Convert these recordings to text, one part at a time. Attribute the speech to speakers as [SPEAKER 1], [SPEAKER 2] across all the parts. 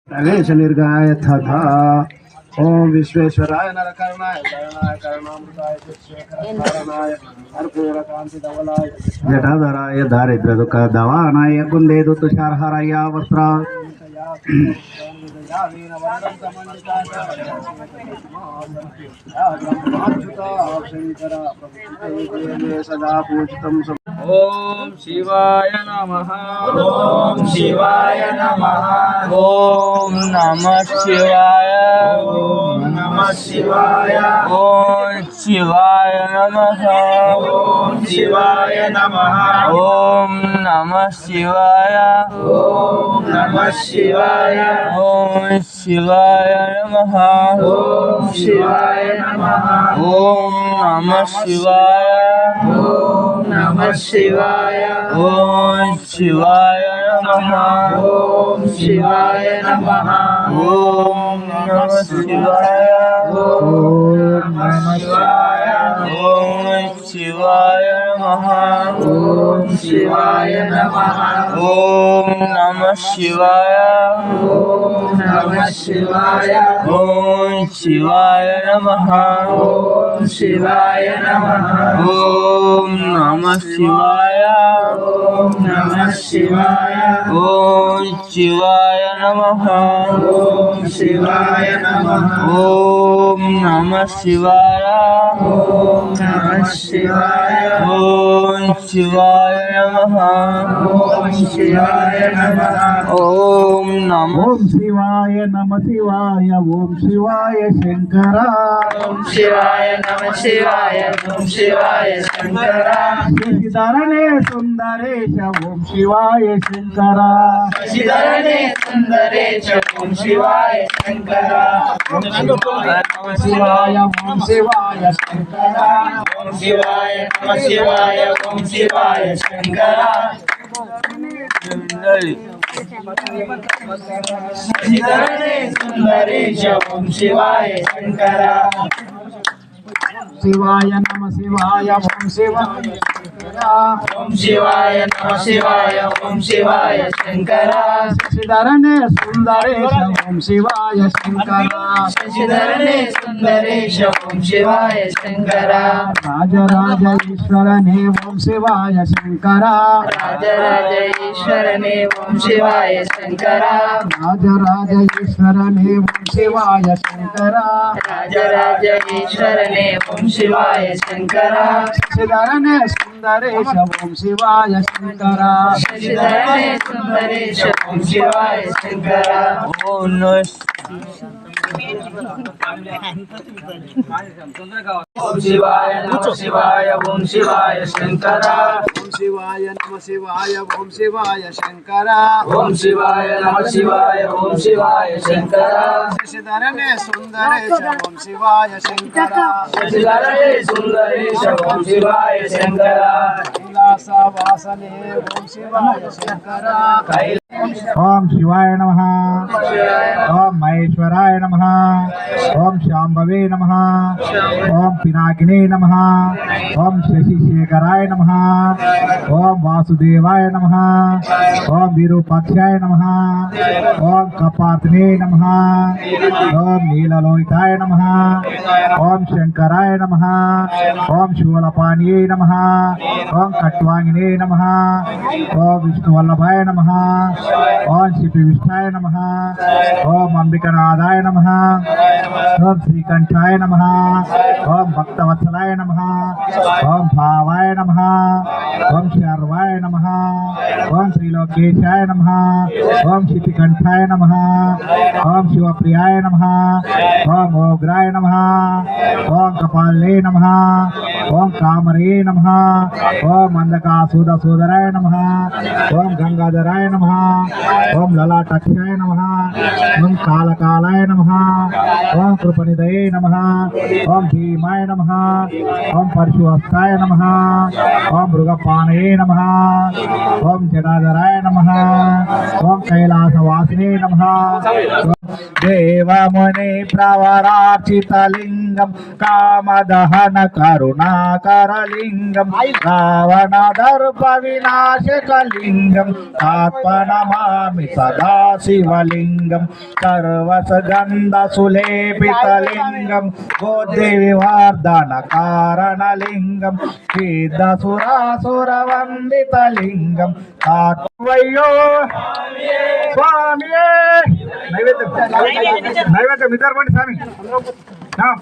[SPEAKER 1] प्रवेश निर्गाय तथा ओम विश्वेश्वराय नरकरणाय करणाय करुणामृताय शेखरकारणाय कर्पूरकांति धवलाय जटाधराय दारिद्र्य दुःख दवानाय कुंदेदु तुषारहराय वस्त्र सदा पूजितं
[SPEAKER 2] ओम शिवाय नमः।
[SPEAKER 3] ओम शिवाय नमः।
[SPEAKER 2] ओम नमः शिवाय।
[SPEAKER 3] ओम नमः शिवाय।
[SPEAKER 2] ओम शिवाय नमः।
[SPEAKER 3] ओम शिवाय नमः।
[SPEAKER 2] ओम नमः शिवाय।
[SPEAKER 3] ओम नमः शिवाय।
[SPEAKER 2] ओम शिवाय नमः।
[SPEAKER 3] ओम शिवाय नमः।
[SPEAKER 2] ओम नमः शिवाय।
[SPEAKER 3] ओम नमः शिवाय।
[SPEAKER 2] ओम शिवाय नमः।
[SPEAKER 3] ओम शिवाय नमः।
[SPEAKER 2] ओम नमः शिवाय।
[SPEAKER 3] ओम नमः शिवाय।
[SPEAKER 2] ओम शिवाय नमः।
[SPEAKER 3] ओम शिवाय नमः।
[SPEAKER 2] ओम नमः शिवाय।
[SPEAKER 3] ओम नमः शिवाय।
[SPEAKER 2] ओम शिवाय नमः।
[SPEAKER 3] ओम शिवाय नमः।
[SPEAKER 2] ओम नमः शिवाय।
[SPEAKER 3] ओम नमः शिवाय।
[SPEAKER 2] ओम शिवाय नमः।
[SPEAKER 3] ओम शिवाय नमः।
[SPEAKER 2] ओम नमः शिवाय।
[SPEAKER 3] ओम नमः शिवाय।
[SPEAKER 2] ओम शिवाय नमः।
[SPEAKER 3] ओम शिवाय नमः।
[SPEAKER 2] ओम नमः
[SPEAKER 1] ओम शिवाय नमः शिवाय ओम शिवाय शंकरा
[SPEAKER 3] ओम शिवाय नमः शिवाय। ओम शिवाय शंकरा।
[SPEAKER 1] शशिधरणे सुंदरेश ओम शिवाय शंकरा
[SPEAKER 3] शशिधरणे सुंदरेश। ओम शिवाय शंकरा।
[SPEAKER 1] ओम शिवाय ओम शिवाय शंकरा
[SPEAKER 3] ओम शिवाय नमः शिवाय। ओम शिवाय शंकरा। शशिधरणे सुंदरेश। ओम शिवाय शंकरा।
[SPEAKER 1] शिवाय नमः शिवाय ओम शिवाय शंकरा
[SPEAKER 3] ओम शिवाय नमः शिवाय। ओम शिवाय शंकरा।
[SPEAKER 1] शशिधरणे सुंदरेश ओम शिवाय शंकरा
[SPEAKER 3] शशिधरणे सुंदरेश। ओम शिवाय शंकरा।
[SPEAKER 1] राजराज ईश्वरने ओम शिवाय शंकरा
[SPEAKER 3] राजराज ईश्वरने। ओम शिवाय शंकरा।
[SPEAKER 1] राजराज ईश्वरने ओम शिवाय शंकरा
[SPEAKER 3] राजराज ईश्वरने। ओम शिवाय शंकरा।
[SPEAKER 1] शशिधरणे सुंदरेश ओम शिवाय शंकरा
[SPEAKER 3] शशिधरणे सुंदरेश। ओम शिवाय शंकरा।
[SPEAKER 2] ओम नमः
[SPEAKER 3] ओम शिवाय नमः शिवाय। ओम शिवाय शंकरा।
[SPEAKER 1] ओम शिवाय नमः शिवाय ओम शिवाय शंकरा
[SPEAKER 3] ओम शिवाय नमः शिवाय। ओम शिवाय शंकरा।
[SPEAKER 1] शशिधरणे सुंदरेश ओम शिवाय शंकरा
[SPEAKER 3] शशिधरणे सुंदरेश। ओम शिवाय शंकरा।
[SPEAKER 1] कैलासवासने ओम शिवाय शंकरा ओम शिवाय नमः ओम महेश्वराय नमः ओम शांभवे नमः ओम पिनाकिने नमः ओम शशिशेखराय नमः ओम वासुदेवाय नमः ओम विरूपाक्षाय नमः ओम कपातने नमः ओम नीललोहिताय नमः ओम शंकराय नमः ओम शूलपाणिये नमः ओम कट्वांगिने नमः ओम विष्णुवल्लभाय नमः ओम शिपिविष्ठाय नमः ओम अंबिकनाथाय नमः ओम श्रीकंठाय नमः ओम भक्तवत्सलाय नमः ओम भावाय नमः ओम शर्वाय नमः ओम श्रीलोकेशाय नमः ओम शितिकंठाय नमः ओम शिवप्रियाय नमः ओम ओग्राय नमः ओम कपाले नमः ओम कामरे नमः ओम अंधकासुरसोदराय नमः ओम गंगाधराय नमः ओम ललाटक्षाय नमः ओम कालकालाय नमः ओम कृपनिधये नमः ओम भीमाय नमः ओम परशुहस्ताय नमः ओम मृगपाणये नमः ओम जटाधराय नमः ओम कैलासवासिने नमः ओम దేవముని ప్రవరార్చితలింగం కామదహన కరుణాకరలింగం రావణ దర్ప వినాశకలింగం ఆత్మనమామి సదా శివలింగం సర్వసగంధ సులేపితలింగం బోధి వివర్ధన కారణలింగం సిద్ధసురాసురవందితలింగం ఆత్మయ్యో స్వామియే నైవేద్యం ఇద్దరు పండి స్వామి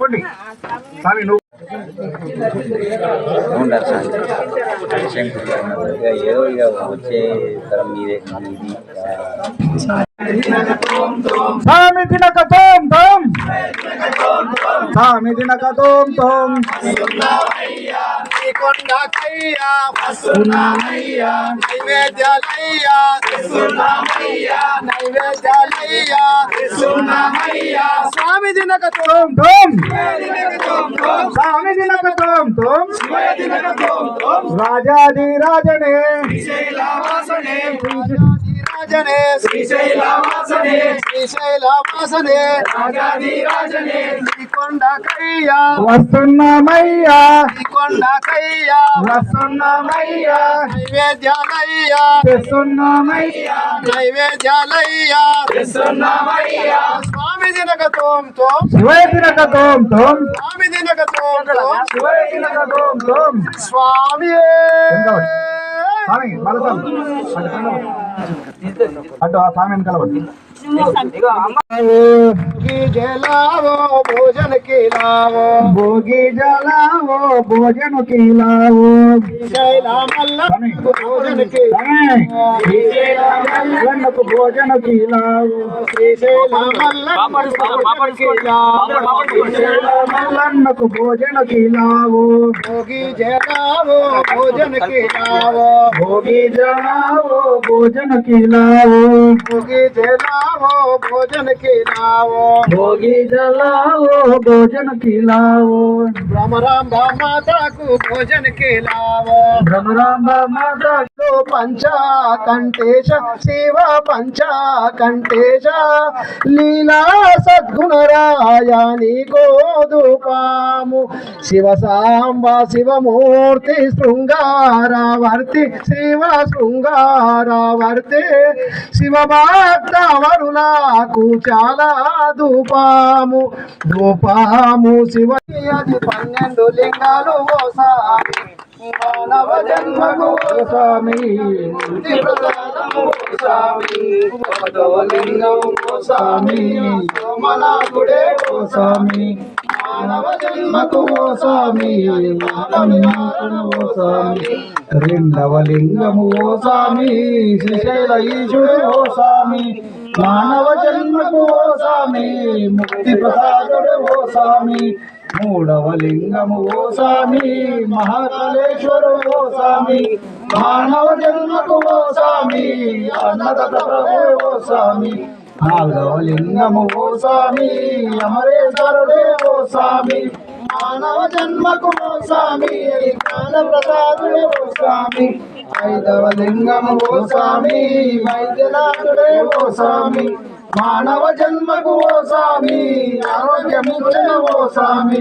[SPEAKER 1] పండి స్వామి నువ్వు
[SPEAKER 2] ఏదో ఇక వచ్చే తరం మీదే
[SPEAKER 1] స్వామి దినక తోం తోం స్వామి దినక తోం తోం స్వామి దినక తోం తోం స్వామి దినక తోం తోం రాజాది రాజనే రాజనే శ్రీశైలవాసనే శ్రీశైలవాసనే రాజాధిరాజనే శ్రీకొండకయ్యా వస్తున్నామయ్యా శ్రీకొండకయ్యా వస్తున్నామయ్యా నైవేద్యాలయ్యా తెస్తున్నామయ్యా నైవేద్యాలయ్యా తెస్తున్నామయ్యా స్వామి దినక తోం తోం శివయ దినక తోం తోం స్వామి దినక తోం తోం శివయ దినక తోం తోం స్వామి స్వామి బలసం అటు ఆ స్వామి వెనకాల भोगी जलाओ भोजन खिलाओ भोगी जलाओ भोजन खिलाओ भोजन खिलाओ भोजन खिलाओ भोजन खिलाओ भोगी जलाओ भोजन खिलाओ भोगी जलाओ भोजन खिलाओ भोगी जलाओ भोजन खिलाओ भोगी जलाओ भोजन खिलाओ भ्रमरांब माता को भोजन खिलाओ भ्रमरांब माता को पंचकंठेश शिव पंचकंठेश लीला सद्गुणरायानि गोदुपामु शिव सांब शिवमूर्ति शृंगारावर्ति शिव शृंगारावर्ति शिव भक्त వరులకు చాలా ధూపాము శివ అది 12 లింగాలు ఓ స్వామి మానవ జన్మకు ఓ స్వామి ప్రసాదము ఓ స్వామి లింగం ఓ స్వామి సోమనాథుడే ఓ స్వామి మానవ జన్మకు ఓ స్వామి ఓ స్వామి రెండవ లింగము ఓ స్వామి శ్రీశైల ఈశుడు ఓ స్వామి మానవ జన్మకు ఓ స్వామి ముక్తి ప్రసాదుడు ఓ స్వామి మూడవ లింగము ఓ స్వామి మహాకాళేశ్వరు ఓ స్వామి మానవ జన్మకు ఓ స్వామి అన్నదాత ప్రభు ఓ స్వామి నాలుగవ లింగము ఓ స్వామి అమరేశ్వరుడే ఓ స్వామి మానవ జన్మకు ఓ స్వామి జ్ఞాన ప్రసాదుడే ఓ స్వామి ఐదవ లింగము ఓ స్వామి వైద్యనాథుడే ఓ స్వామి మానవ జన్మకు ఓ స్వామి ఆరోగ్యమిచ్చిన ఓ స్వామి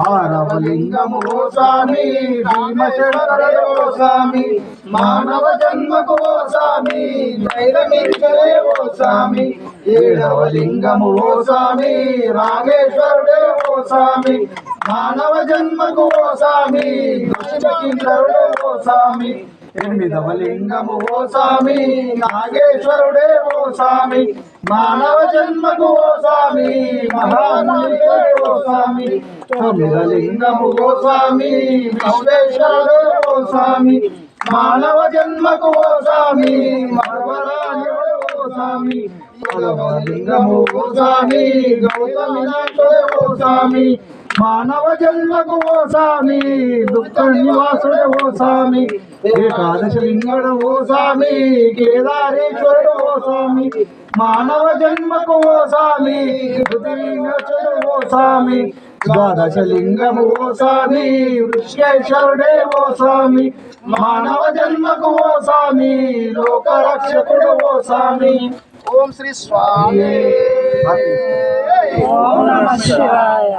[SPEAKER 1] ఆరవ లింగము ఓ స్వామి భీమశంకరుడే ఓ స్వామి మానవ జన్మకు ఓ స్వామి ధైర్యమిచ్చే ఓ స్వామి ఏడవ లింగము ఓ స్వామి రామేశ్వరుడే ఓ స్వామి మానవ జన్మకు ఓ స్వామి దుష్టికింకరుడే ఓ స్వామి ఎనిమిదవ లింగము ఓ స్వామి నాగేశ్వరుడే ఓ స్వామి మానవ జన్మకు ఓ స్వామి మహామునిడే ఓ స్వామి తొమ్మిద లింగము ఓ స్వామి విశ్వేశ్వరుడే ఓ స్వామి మానవ జన్మకు ఓ స్వామి మర్వరాజుడే ఓ స్వామి లింగము ఓ స్వామి గౌతమినాథుడే ఓ స్వామి మానవ జన్మకు ఓ స్వామి దుఃఖ నివాసుడే ఓ స్వామి ఏకాదశ లింగడు ఓ స్వామి కేదారేశ్వరుడు ఓ స్వామి మానవ జన్మకు ఓ స్వామి పృథ్వీనాథుడు ఓ స్వామి ద్వాదశ లింగము ఓ స్వామి వృషేశ్వరుడే ఓ స్వామి మానవ జన్మకు ఓ స్వామి లోక రక్షకుడు ఓ స్వామి ఓం శ్రీ స్వామి
[SPEAKER 3] ఓం నమ శివాయ